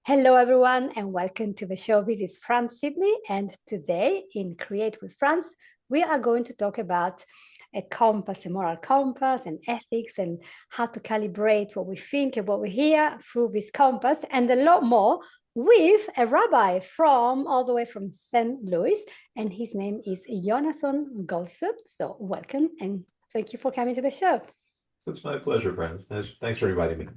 Hello, everyone, and welcome to the show. This is Franz, Sidney, and today in Create with Franz, we are going to talk about a compass, a moral compass, and ethics, and how to calibrate what we think and what we hear through this compass, and a lot more with a rabbi from all the way from St. Louis, and his name is Yonason Goldson. So, welcome, and thank you for coming to the show. It's my pleasure, friends. Thanks for inviting me.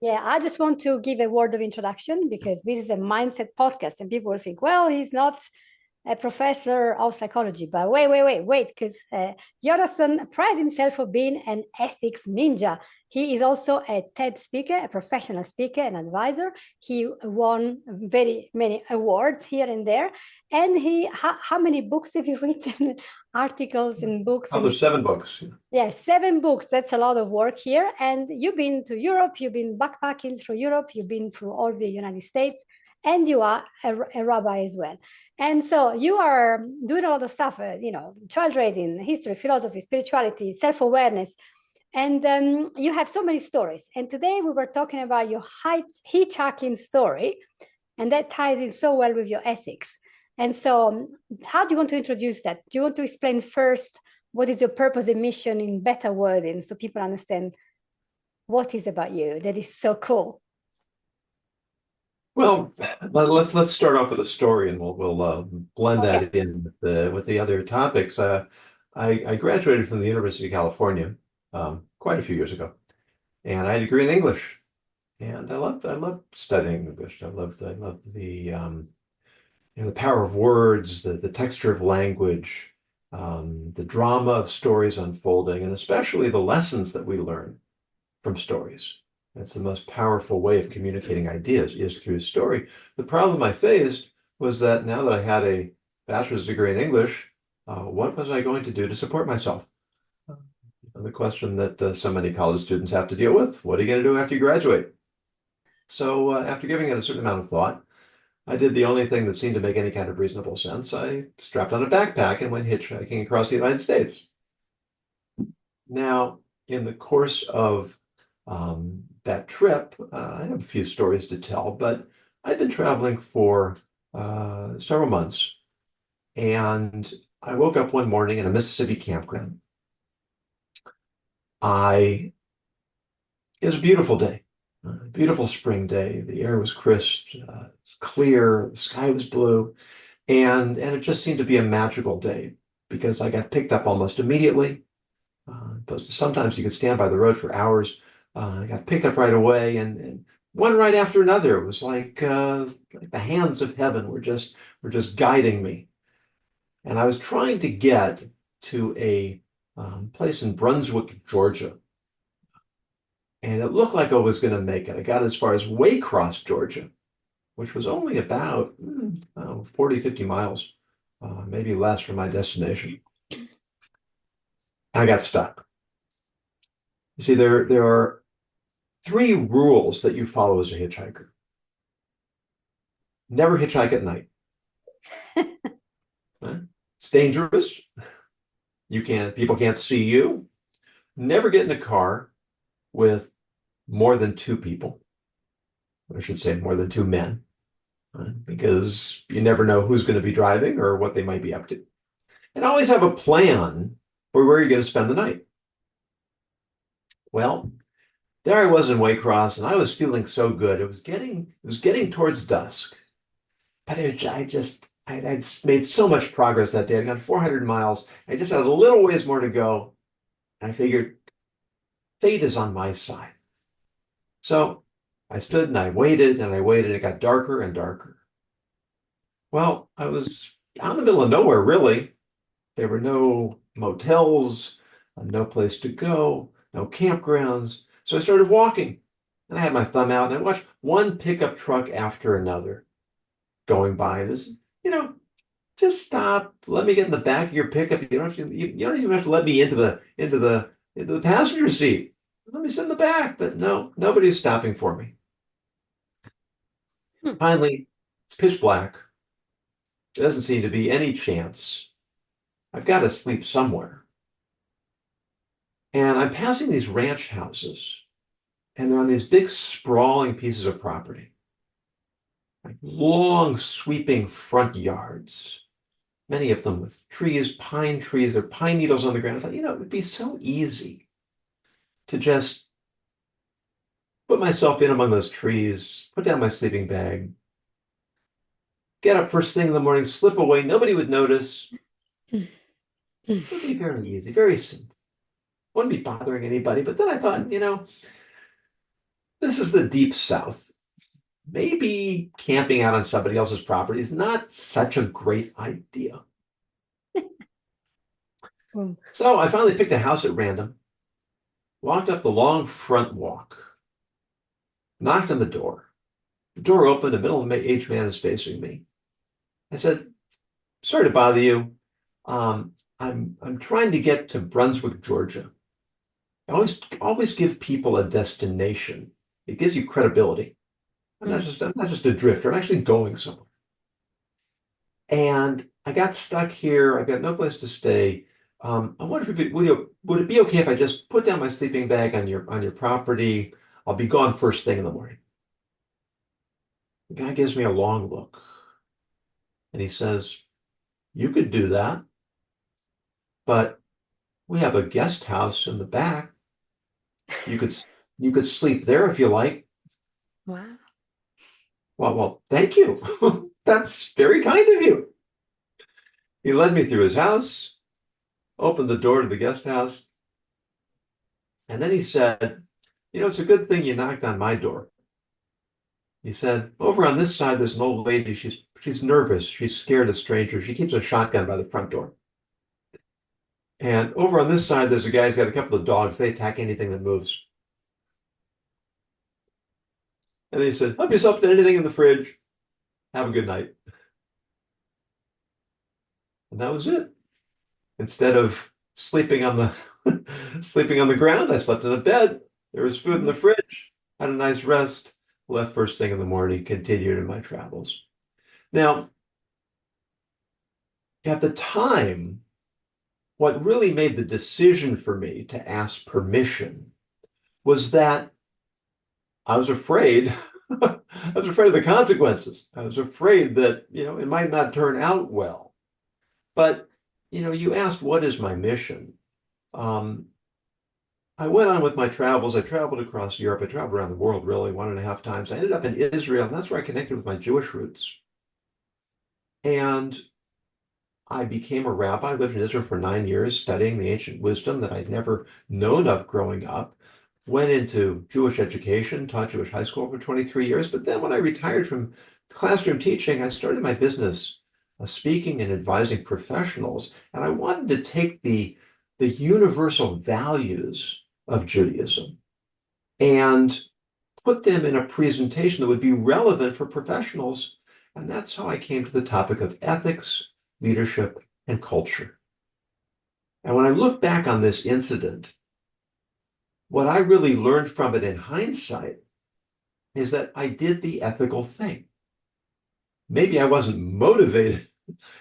Yeah, I just want to give a word of introduction because this is a mindset podcast, and people will think, well, he's not a professor of psychology. But wait, because Yonason prides himself for being an ethics ninja. He is also a TED speaker, a professional speaker, and advisor. He won very many awards here and there. And how many books have you written? Articles and books? Oh, there's 7 books. Yeah, 7 books. That's a lot of work here. And you've been to Europe, you've been backpacking through Europe, you've been through all the United States, and you are a rabbi as well. And so you are doing all the stuff, child raising, history, philosophy, spirituality, self awareness. And you have so many stories. And today we were talking about your hitchhiking story, and that ties in so well with your ethics. And so, how do you want to introduce that? Do you want to explain first what is your purpose and mission in better wording so people understand what is about you that is so cool? Well, let's start off with a story, and we'll blend Okay. that in with the other topics. I graduated from the University of California quite a few years ago, and I had a degree in English, and I loved studying English. I loved the power of words, the texture of language, the drama of stories unfolding, and especially the lessons that we learn from stories. That's the most powerful way of communicating ideas is through story. The problem I faced was that now that I had a bachelor's degree in English, what was I going to do to support myself? The question that so many college students have to deal with. What are you going to do after you graduate? So after giving it a certain amount of thought, I did the only thing that seemed to make any kind of reasonable sense. I strapped on a backpack and went hitchhiking across the United States. Now, in the course of that trip, I have a few stories to tell, but I'd been traveling for several months, and I woke up one morning in a Mississippi campground. It was a beautiful day, a beautiful spring day. The air was crisp, clear, the sky was blue, and it just seemed to be a magical day because I got picked up almost immediately. But sometimes you could stand by the road for hours. I got picked up right away, and one right after another. It was like the hands of heaven were just guiding me. And I was trying to get to a place in Brunswick, Georgia, and it looked like I was going to make it. I got as far as Waycross, Georgia, which was only about 40, 50 miles, maybe less from my destination. And I got stuck. You see, there are 3 rules that you follow as a hitchhiker. Never hitchhike at night. Right? It's dangerous. People can't see you. Never get in a car with more than 2 people. I should say more than 2 men, right? Because you never know who's going to be driving or what they might be up to. And always have a plan for where you're going to spend the night. Well, there I was in Waycross, and I was feeling so good. It was getting towards dusk, but I'd made so much progress that day. I'd gone 400 miles. I just had a little ways more to go. And I figured fate is on my side. So I stood and I waited and I waited. It got darker and darker. Well, I was out in the middle of nowhere, really. There were no motels, no place to go, no campgrounds. So I started walking, and I had my thumb out, and I watched one pickup truck after another going by. And it's, you know, just stop. Let me get in the back of your pickup. You don't even have to let me into the passenger seat. Let me sit in the back. But no, nobody's stopping for me. Hmm. Finally, it's pitch black. There doesn't seem to be any chance. I've got to sleep somewhere. And I'm passing these ranch houses, and they're on these big sprawling pieces of property. like long sweeping front yards, many of them with trees, pine trees, there are pine needles on the ground. I thought, it would be so easy to just put myself in among those trees, put down my sleeping bag, get up first thing in the morning, slip away, nobody would notice. It would be very easy, very simple. Wouldn't be bothering anybody. But then I thought, this is the deep South. Maybe camping out on somebody else's property is not such a great idea. So I finally picked a house at random, walked up the long front walk, knocked on the door. The door opened, a middle-aged man is facing me. I said, sorry to bother you. I'm trying to get to Brunswick, Georgia. I always give people a destination. It gives you credibility. I'm not just a drifter. I'm actually going somewhere. And I got stuck here. I've got no place to stay. I wonder if would it be okay if I just put down my sleeping bag on your property? I'll be gone first thing in the morning. The guy gives me a long look and he says, you could do that, but we have a guest house in the back. You could sleep there if you like. Wow. Well, thank you. That's very kind of you. He led me through his house, opened the door to the guest house, and then he said, it's a good thing you knocked on my door. He said, over on this side, there's an old lady. She's nervous. She's scared of strangers. She keeps a shotgun by the front door. And over on this side, there's a guy who's got a couple of dogs. They attack anything that moves. And he said, help yourself to anything in the fridge. Have a good night. And that was it. Instead of sleeping on the sleeping on the ground, I slept in a bed. There was food in the fridge. Had a nice rest. Left first thing in the morning. Continued in my travels. Now, at the time, what really made the decision for me to ask permission was that I was afraid. I was afraid of the consequences. I was afraid that, it might not turn out well. But, you asked, what is my mission? I went on with my travels. I traveled across Europe. I traveled around the world, really, 1.5 times. I ended up in Israel, and that's where I connected with my Jewish roots. And I became a rabbi. I lived in Israel for 9 years, studying the ancient wisdom that I'd never known of growing up. Went into Jewish education, taught Jewish high school for 23 years. But then when I retired from classroom teaching, I started my business, speaking and advising professionals. And I wanted to take the universal values of Judaism and put them in a presentation that would be relevant for professionals. And that's how I came to the topic of ethics, leadership, and culture. And when I look back on this incident, what I really learned from it in hindsight is that I did the ethical thing. Maybe I wasn't motivated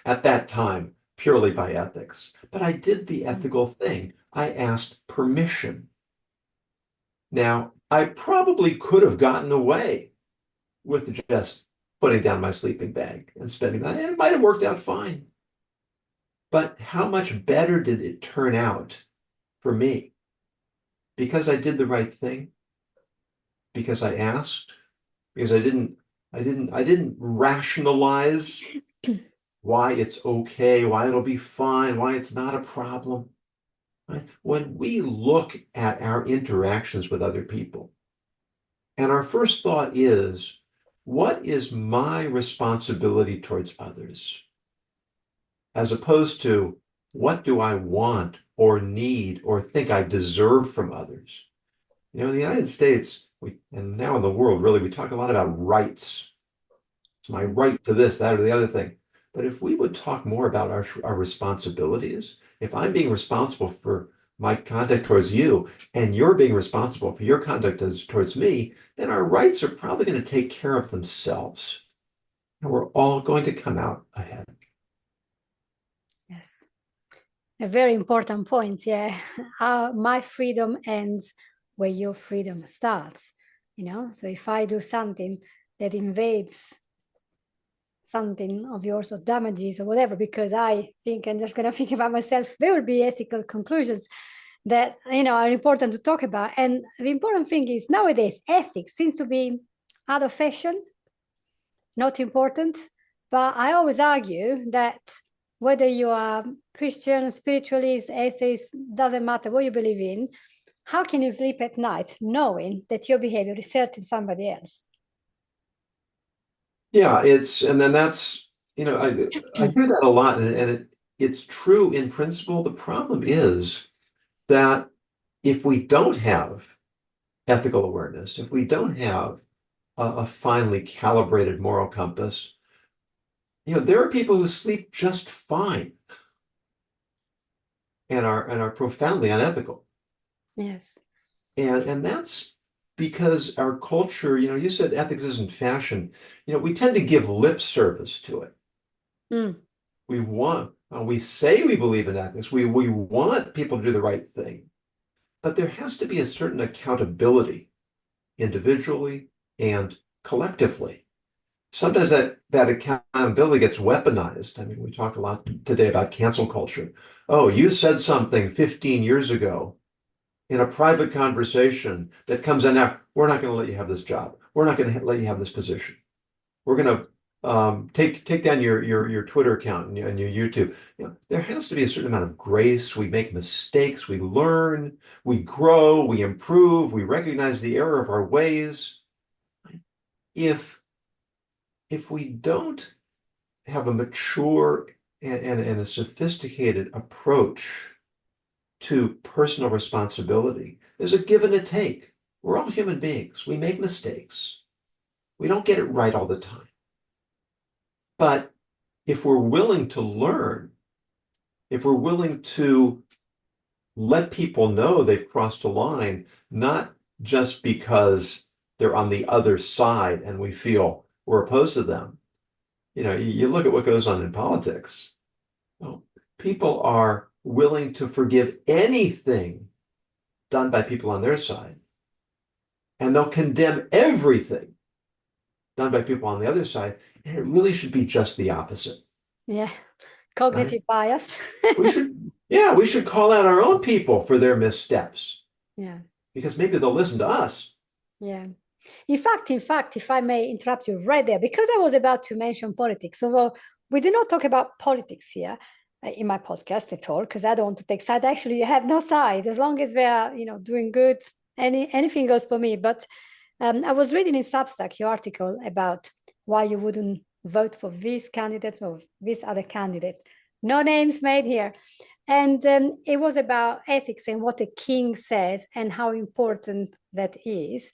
at that time purely by ethics, but I did the ethical thing. I asked permission. Now, I probably could have gotten away with just putting down my sleeping bag and spending that, and it might have worked out fine. But how much better did it turn out for me? Because I did the right thing, because I asked, because I didn't rationalize why it's okay, why it'll be fine, why it's not a problem. Right? When we look at our interactions with other people, and our first thought is, what is my responsibility towards others? As opposed to, what do I want or need or think I deserve from others? In the United States, and now in the world, really, we talk a lot about rights. It's my right to this, that, or the other thing. But if we would talk more about our responsibilities, if I'm being responsible for my conduct towards you, and you're being responsible for your conduct towards me, then our rights are probably going to take care of themselves. And we're all going to come out ahead. Yes. A very important point. Yeah. My freedom ends where your freedom starts. So if I do something that invades something of yours or damages or whatever, because I think I'm just going to think about myself, there will be ethical conclusions that are important to talk about. And the important thing is nowadays ethics seems to be out of fashion, not important. But I always argue that whether you are Christian, spiritualist, atheist, doesn't matter what you believe in, how can you sleep at night knowing that your behavior is hurting somebody else? Yeah, and then that's, I hear that a lot, and it's true in principle. The problem is that if we don't have ethical awareness, if we don't have a finely calibrated moral compass, there are people who sleep just fine and are profoundly unethical. Yes. And that's because our culture, you said ethics isn't fashion. We tend to give lip service to it. Mm. We say we believe in ethics. We want people to do the right thing, but there has to be a certain accountability individually and collectively. Sometimes that accountability gets weaponized. I mean, we talk a lot today about cancel culture. Oh, you said something 15 years ago in a private conversation that comes in now. We're not going to let you have this job. We're not going to let you have this position. We're going to take down your Twitter account and your YouTube. There has to be a certain amount of grace. We make mistakes, we learn, we grow, we improve, we recognize the error of our ways. If we don't have a mature and a sophisticated approach to personal responsibility, there's a give and a take. We're all human beings. We make mistakes. We don't get it right all the time. But if we're willing to learn, if we're willing to let people know they've crossed a line, not just because they're on the other side and we feel we're opposed to them. You look at what goes on in politics. Well, people are willing to forgive anything done by people on their side, and they'll condemn everything done by people on the other side. And it really should be just the opposite. Yeah. Right? Cognitive bias. We should call out our own people for their missteps. Yeah. Because maybe they'll listen to us. Yeah. In fact, if I may interrupt you right there, because I was about to mention politics, although we do not talk about politics here in my podcast at all, because I don't want to take side. Actually, you have no sides as long as they are, doing good. Anything goes for me. But I was reading in Substack your article about why you wouldn't vote for this candidate or this other candidate. No names made here. And it was about ethics and what a king says and how important that is,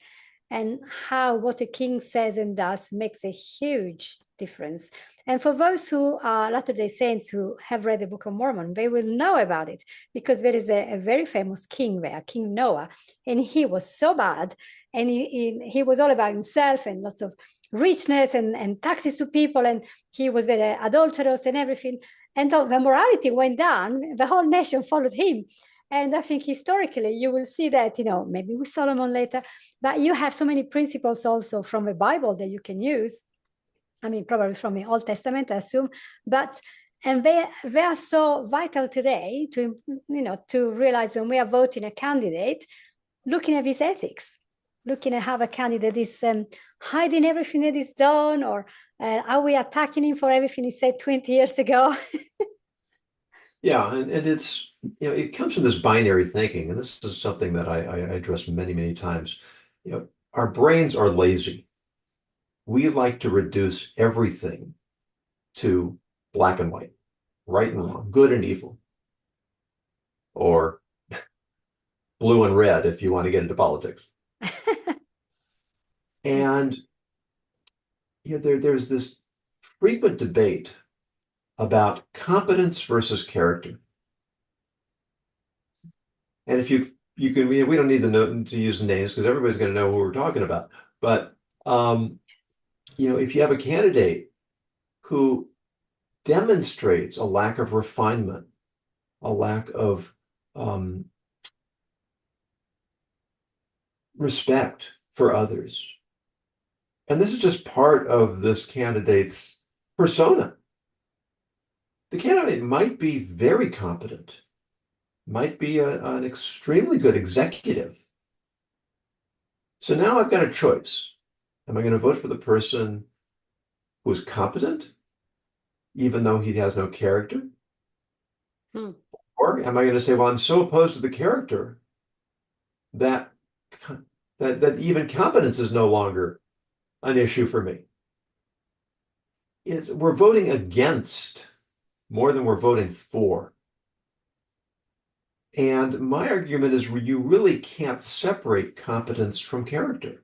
and how what a king says and does makes a huge difference. And for those who are Latter-day Saints who have read the Book of Mormon, they will know about it, because there is a very famous king there, King Noah, and he was so bad, and he was all about himself and lots of richness and taxes to people, and he was very adulterous and everything. And so the morality went down, the whole nation followed him. And I think historically, you will see that, maybe with Solomon later, but you have so many principles also from the Bible that you can use. I mean, probably from the Old Testament, I assume, but and they are so vital today to realize when we are voting a candidate, looking at his ethics, looking at how a candidate is hiding everything that is done, or are we attacking him for everything he said 20 years ago? Yeah, and it's it comes from this binary thinking, and this is something that I address many, many times. Our brains are lazy. We like to reduce everything to black and white, right and wrong, good and evil, or blue and red if you want to get into politics. And there's this frequent debate about competence versus character. And if you can, we don't need to use the names because everybody's going to know who we're talking about. But if you have a candidate who demonstrates a lack of refinement, a lack of respect for others, and this is just part of this candidate's persona. The candidate might be very competent, might be an extremely good executive. So now I've got a choice. Am I going to vote for the person who's competent, even though he has no character? Hmm. Or am I going to say, well, I'm so opposed to the character that that even competence is no longer an issue for me? We're voting against more than we're voting for. And my argument is you really can't separate competence from character.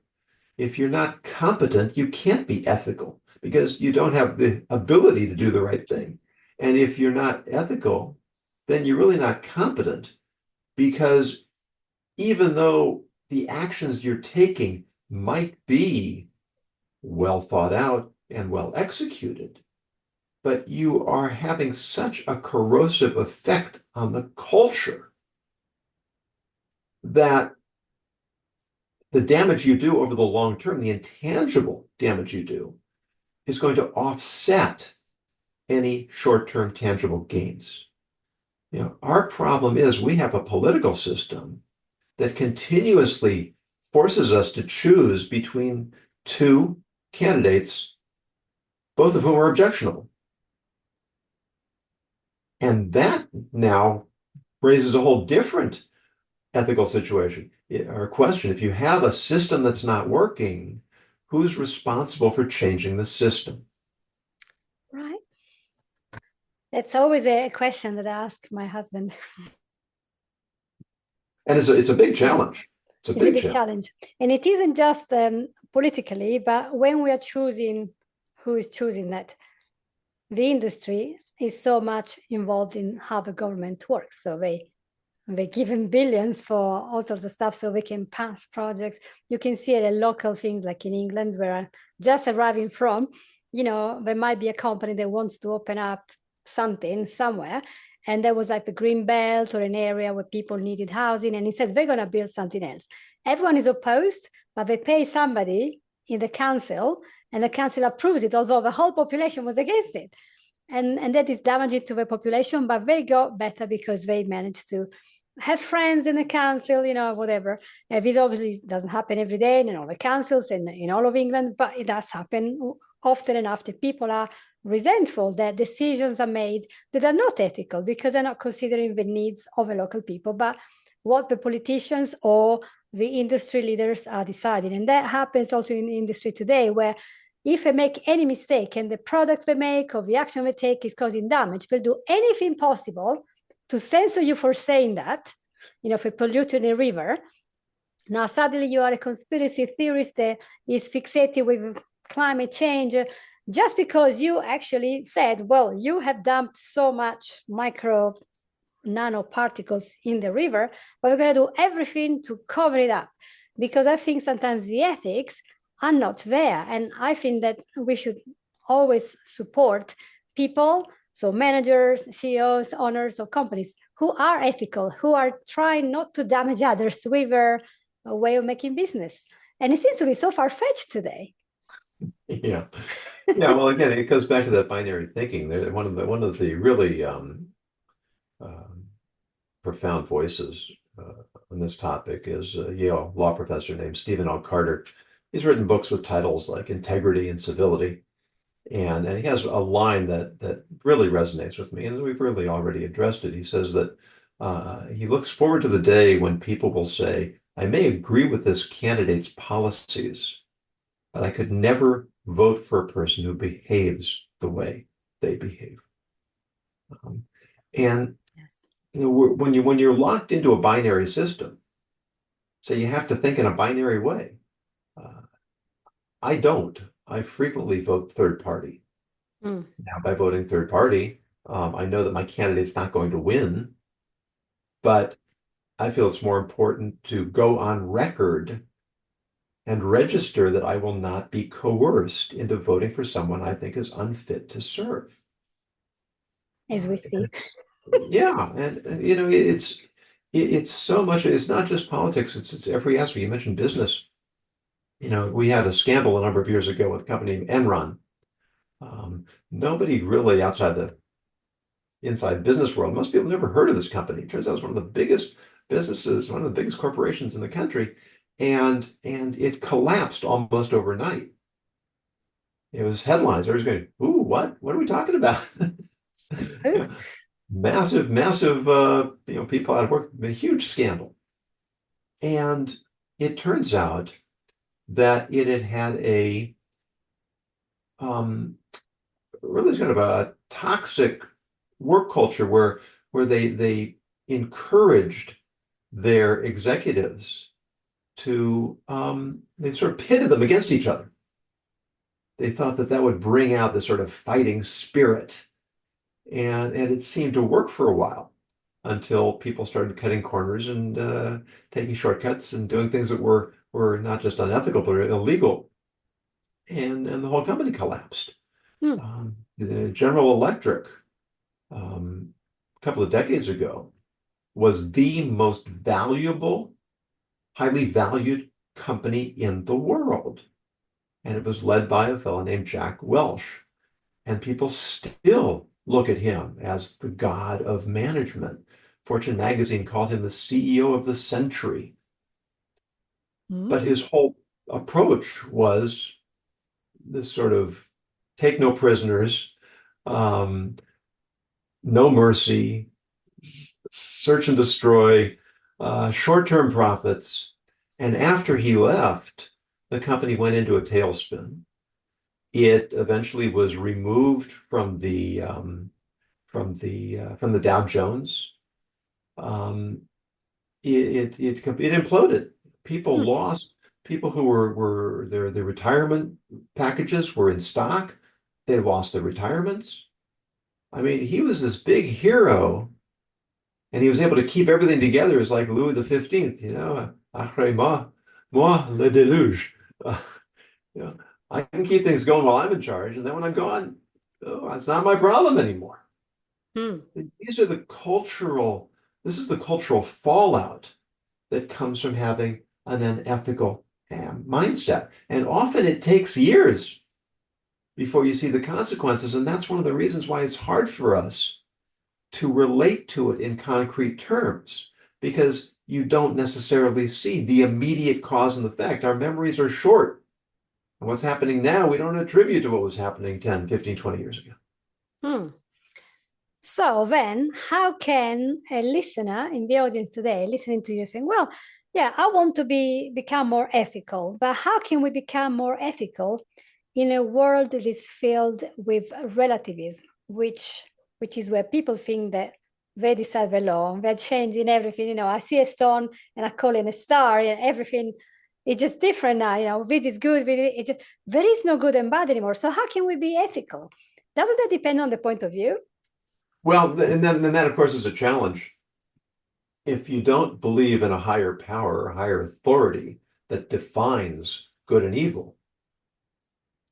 If you're not competent, you can't be ethical because you don't have the ability to do the right thing. And if you're not ethical, then you're really not competent because even though the actions you're taking might be well thought out and well executed, but you are having such a corrosive effect on the culture that the damage you do over the long term, the intangible damage you do, is going to offset any short-term tangible gains. Our problem is we have a political system that continuously forces us to choose between two candidates, both of whom are objectionable. And that now raises a whole different ethical situation or question. If you have a system that's not working, who's responsible for changing the system? Right. That's always a question that I ask my husband. And it's a big challenge. It's a It's a big big challenge. challenge. And it isn't just politically, but when we are choosing who is choosing that, the industry is so much involved in how the government works. So they give them billions for all sorts of stuff so they can pass projects. You can see it at local things like in England, where I'm just arriving from, there might be a company that wants to open up something somewhere. And there was like the green belt or an area where people needed housing. And he says, they're going to build something else. Everyone is opposed, but they pay somebody in the council and the council approves it, although the whole population was against it. And that is damaging to the population, but they got better because they managed to have friends in the council, whatever. This obviously doesn't happen every day in all the councils in all of England, but it does happen often enough that people are resentful that decisions are made that are not ethical because they're not considering the needs of the local people, but what the politicians or the industry leaders are deciding. And that happens also in the industry today, where if they make any mistake and the product they make or the action they take is causing damage, they'll do anything possible to censor you for saying that. If you pollute in a river, now suddenly you are a conspiracy theorist that is fixated with climate change just because you actually said, well, you have dumped so much micro nanoparticles in the river, but we're going to do everything to cover it up. Because I think sometimes the ethics are not there. And I think that we should always support people, so managers, CEOs, owners of companies who are ethical, who are trying not to damage others with their way of making business. And it seems to be so far-fetched today. Yeah. Yeah. Well, again, it goes back to that binary thinking. One of the really profound voices on this topic is a Yale law professor named Stephen L. Carter. He's written books with titles like Integrity and Civility. And he has a line that really resonates with me, and we've really already addressed it. He says that he looks forward to the day when people will say, I may agree with this candidate's policies, but I could never vote for a person who behaves the way they behave. And Yes. when you're locked into a binary system, so you have to think in a binary way. I don't. I frequently vote third party. Mm. Now, by voting third party, I know that my candidate's not going to win, but I feel it's more important to go on record and register that I will not be coerced into voting for someone I think is unfit to serve. As we see. Yeah, and it's so much. It's not just politics. It's every aspect. You mentioned business. We had a scandal a number of years ago with a company named Enron, Nobody really outside the inside business world, most people never heard of this company. It turns out it's one of the biggest businesses, one of the biggest corporations in the country, and it collapsed almost overnight. It was headlines. Everyone's going, "Ooh, what? What are we talking about?" Oh. You know, massive, massive, people out of work, a huge scandal. And it turns out that it had had a really kind of a toxic work culture where they encouraged their executives to they sort of pitted them against each other. They thought that that would bring out the sort of fighting spirit, and it seemed to work for a while until people started cutting corners and taking shortcuts and doing things that were not just unethical but illegal, and the whole company collapsed. Hmm. The General Electric, a couple of decades ago, was the most valuable, highly valued company in the world. And it was led by a fellow named Jack Welch. And people still look at him as the god of management. Fortune magazine called him the CEO of the century. But Hmm. his whole approach was this sort of take no prisoners, um, no mercy, search and destroy, short-term profits. And after he left, the company went into a tailspin. It eventually was removed from the Dow Jones. Um, it imploded. People Hmm. lost. People who were their retirement packages were in stock. They lost their retirements. I mean, he was this big hero, and he was able to keep everything together. It's like Louis the 15th, après moi le déluge. Uh, I can keep things going while I'm in charge, and then when I'm gone, oh, it's not my problem anymore. Hmm. These are the cultural, this is the cultural fallout that comes from having an unethical mindset. And often it takes years before you see the consequences. And that's one of the reasons why it's hard for us to relate to it in concrete terms, because you don't necessarily see the immediate cause and effect. Our memories are short. And what's happening now, we don't attribute to what was happening 10, 15, 20 years ago. Hmm. So then, how can a listener in the audience today, listening to you, think, well, yeah, I want to become more ethical, but how can we become more ethical in a world that is filled with relativism, which is where people think that they decide the law, they're changing everything. I see a stone and I call it a star, and everything is just different now. This is good, there is no good and bad anymore. So how can we be ethical? Doesn't that depend on the point of view? Well, and that, of course, is a challenge. If you don't believe in a higher power, a higher authority that defines good and evil,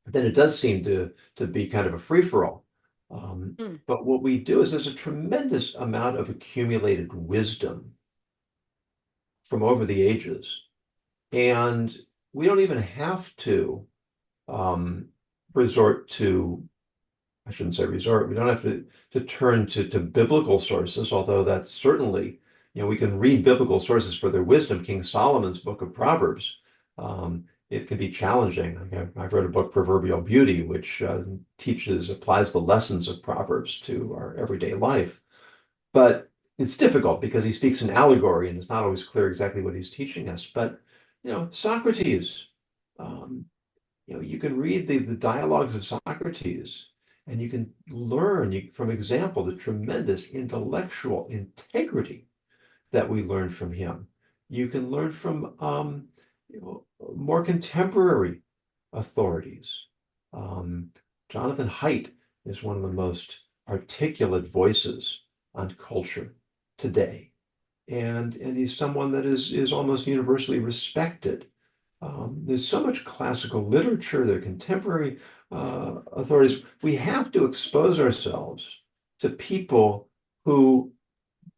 then it does seem to be kind of a free-for-all. Mm. But what we do is there's a tremendous amount of accumulated wisdom from over the ages. And we don't even have to um, resort to, I shouldn't say resort, we don't have to turn to biblical sources, although that's certainly, we can read biblical sources for their wisdom. King Solomon's book of Proverbs, it can be challenging. I've read a book, Proverbial Beauty, which applies the lessons of Proverbs to our everyday life. But it's difficult because he speaks in allegory and it's not always clear exactly what he's teaching us. But, Socrates, um, you can read the dialogues of Socrates and you can learn from example the tremendous intellectual integrity that we learn from him. You can learn from more contemporary authorities. Um, Jonathan Haidt is one of the most articulate voices on culture today. And he's someone that is almost universally respected. There's so much classical literature, there are contemporary authorities. We have to expose ourselves to people who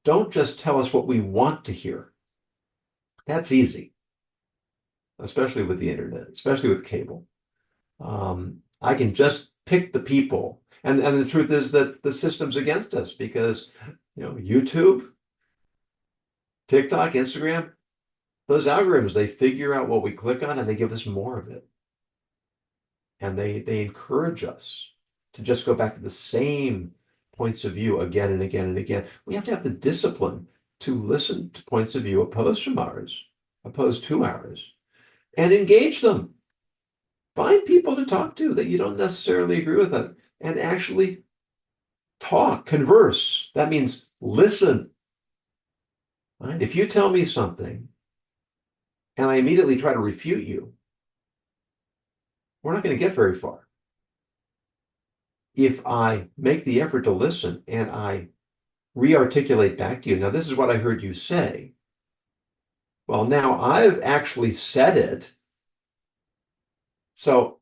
don't just tell us what we want to hear. That's easy, especially with the internet, especially with cable. I can just pick the people. And the truth is that the system's against us because, YouTube, TikTok, Instagram, those algorithms, they figure out what we click on and they give us more of it. And they encourage us to just go back to the same points of view again and again and again. We have to have the discipline to listen to points of view opposed to ours, and engage them. Find people to talk to that you don't necessarily agree with them, and actually talk, converse. That means listen. Right? If you tell me something and I immediately try to refute you, we're not going to get very far. If I make the effort to listen and I re-articulate back to you, now this is what I heard you say. Well, now I've actually said it. So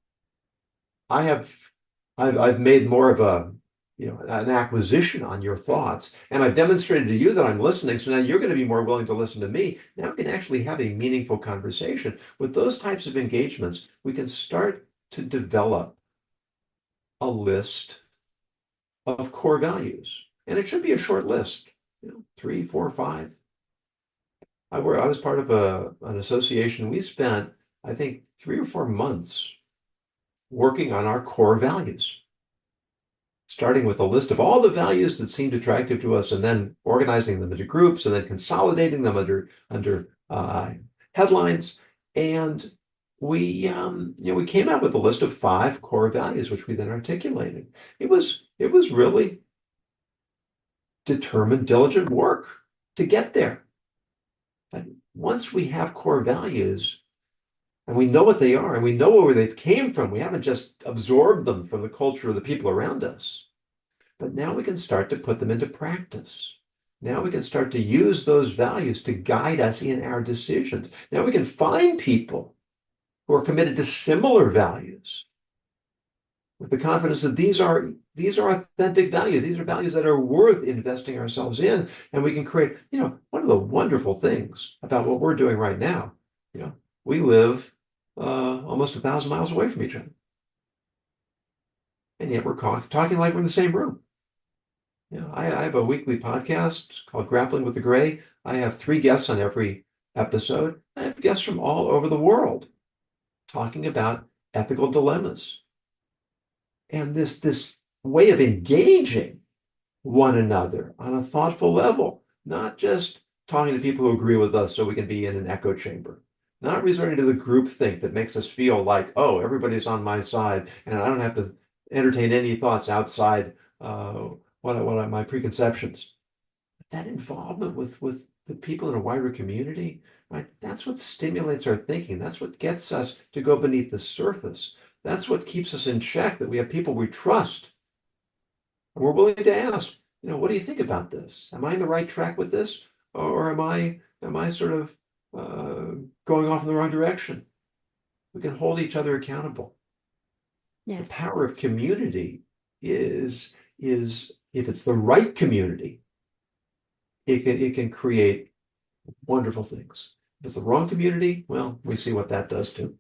I've made more of an acquisition on your thoughts, and I've demonstrated to you that I'm listening. So now you're going to be more willing to listen to me. Now we can actually have a meaningful conversation. With those types of engagements, we can start to develop a list of core values. And it should be a short list, 3, 4, 5. I was part of an association. We spent, I think, 3 or 4 months working on our core values, starting with a list of all the values that seemed attractive to us, and then organizing them into groups, and then consolidating them under headlines. And we came out with a list of 5 core values, which we then articulated. It was really determined, diligent work to get there. But once we have core values and we know what they are and we know where they've came from, we haven't just absorbed them from the culture of the people around us, but now we can start to put them into practice. Now we can start to use those values to guide us in our decisions. Now we can find people who are committed to similar values with the confidence that these are authentic values. These are values that are worth investing ourselves in. And we can create, one of the wonderful things about what we're doing right now, we live almost 1,000 miles away from each other. And yet we're talking like we're in the same room. I have a weekly podcast called Grappling with the Gray. I have 3 guests on every episode. I have guests from all over the world talking about ethical dilemmas. And this way of engaging one another on a thoughtful level, not just talking to people who agree with us so we can be in an echo chamber, not resorting to the groupthink that makes us feel like, oh, everybody's on my side and I don't have to entertain any thoughts outside what are my preconceptions. That involvement with people in a wider community, right? That's what stimulates our thinking. That's what gets us to go beneath the surface. That's what keeps us in check, that we have people we trust. And we're willing to ask, what do you think about this? Am I on the right track with this? Or am I sort of going off in the wrong direction? We can hold each other accountable. Yes. The power of community is if it's the right community, it can create wonderful things. If it's the wrong community, well, we see what that does too.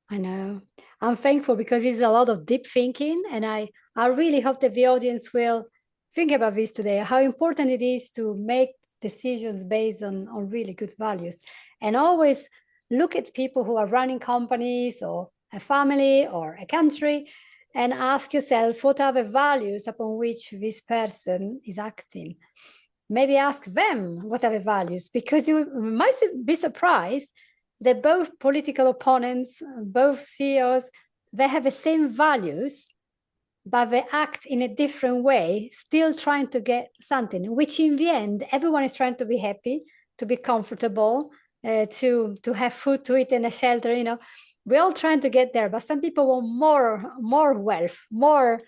I know. I'm thankful because it's a lot of deep thinking, and I really hope that the audience will think about this today, how important it is to make decisions based on really good values, and always look at people who are running companies or a family or a country and ask yourself, what are the values upon which this person is acting? Maybe ask them what are the values, because you might be surprised that both political opponents, both CEOs, they have the same values, but they act in a different way, still trying to get something, which in the end, everyone is trying to be happy, to be comfortable, to have food to eat and a shelter, We're all trying to get there, but some people want more wealth, more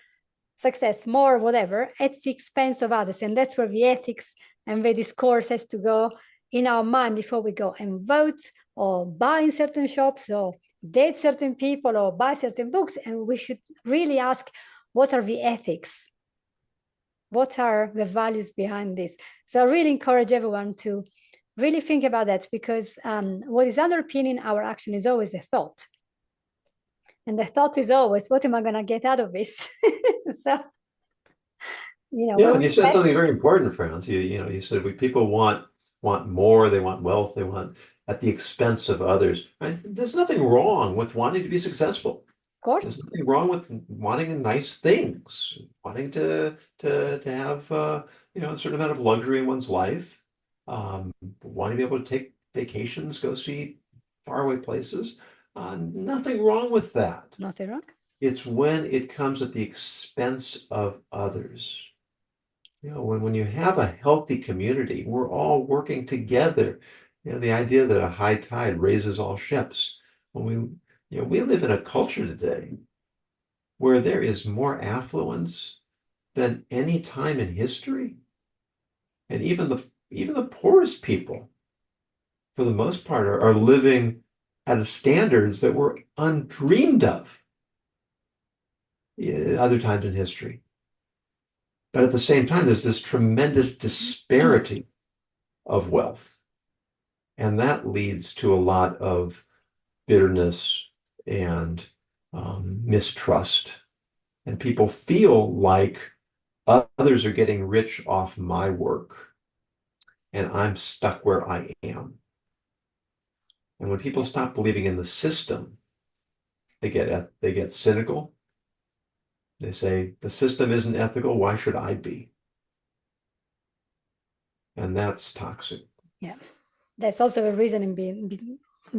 success, more whatever, at the expense of others. And that's where the ethics and the discourse has to go in our mind before we go and vote or buy in certain shops or date certain people or buy certain books. And we should really ask, what are the ethics? What are the values behind this? So I really encourage everyone to really think about that, because what is underpinning our action is always a thought. And the thought is always, what am I going to get out of this? So, Yeah, and you said something very important, Franz. You said people want more, they want wealth, they want at the expense of others. Right? There's nothing wrong with wanting to be successful. Of course. There's nothing wrong with wanting nice things, wanting to have a certain amount of luxury in one's life, wanting to be able to take vacations, go see faraway places. Nothing wrong with that. Nothing wrong. It's when it comes at the expense of others. When you have a healthy community, we're all working together. The idea that a high tide raises all ships. We live in a culture today where there is more affluence than any time in history. And even the poorest people, for the most part, are living at standards that were undreamed of in other times in history. But at the same time, there's this tremendous disparity of wealth. And that leads to a lot of bitterness and mistrust. And people feel like others are getting rich off my work and I'm stuck where I am. And when people stop believing in the system, they get cynical. They say, the system isn't ethical. Why should I be? And that's toxic. Yeah. That's also a reason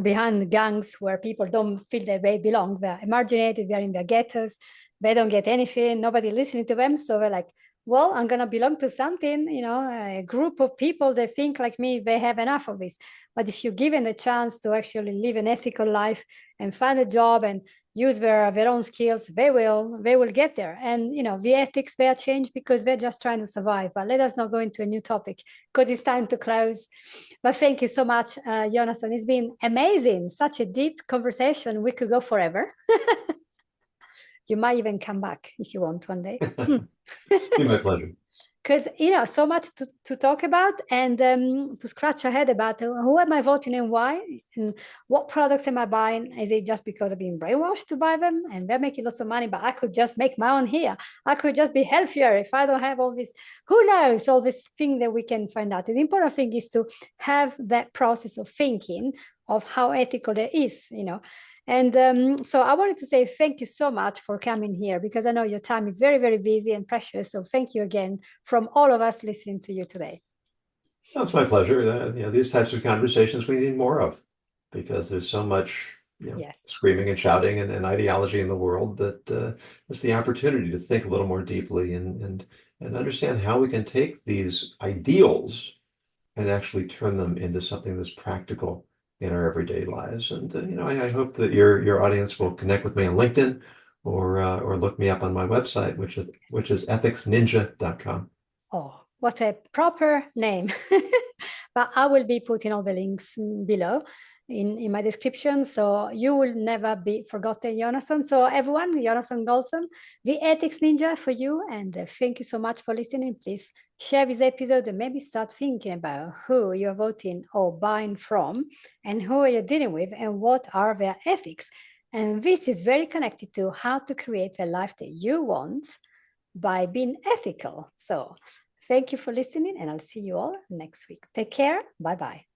behind gangs where people don't feel that they belong. They're marginated, they're in their ghettos, they don't get anything, nobody listening to them. So they're like, well, I'm going to belong to something, a group of people that think like me, they have enough of this. But if you're given the chance to actually live an ethical life and find a job and use their own skills, they will get there. And the ethics, they are changed because they're just trying to survive. But let us not go into a new topic because it's time to close. But thank you so much, Yonason. It's been amazing, such a deep conversation. We could go forever. You might even come back if you want one day. Be my pleasure. Because so much to talk about and to scratch ahead about who am I voting and why, and what products am I buying? Is it just because I've been brainwashed to buy them and they're making lots of money, but I could just make my own here. I could just be healthier if I don't have all this. Who knows, all this thing that we can find out. And the important thing is to have that process of thinking of how ethical it is, And so I wanted to say thank you so much for coming here because I know your time is very, very busy and precious. So thank you again from all of us listening to you today. That's my pleasure. These types of conversations we need more of because there's so much Yes. screaming and shouting and ideology in the world that it's the opportunity to think a little more deeply and understand how we can take these ideals and actually turn them into something that's practical in our everyday lives. And I hope that your audience will connect with me on LinkedIn or look me up on my website, which is ethicsninja.com. Oh, what a proper name. But I will be putting all the links below in my description, so you will never be forgotten, Yonason. So everyone, Yonason Goldson, the Ethics Ninja for you, and thank you so much for listening. Please share this episode and maybe start thinking about who you're voting or buying from and who are you dealing with and what are their ethics. And this is very connected to how to create the life that you want by being ethical. So thank you for listening and I'll see you all next week. Take care. Bye-bye.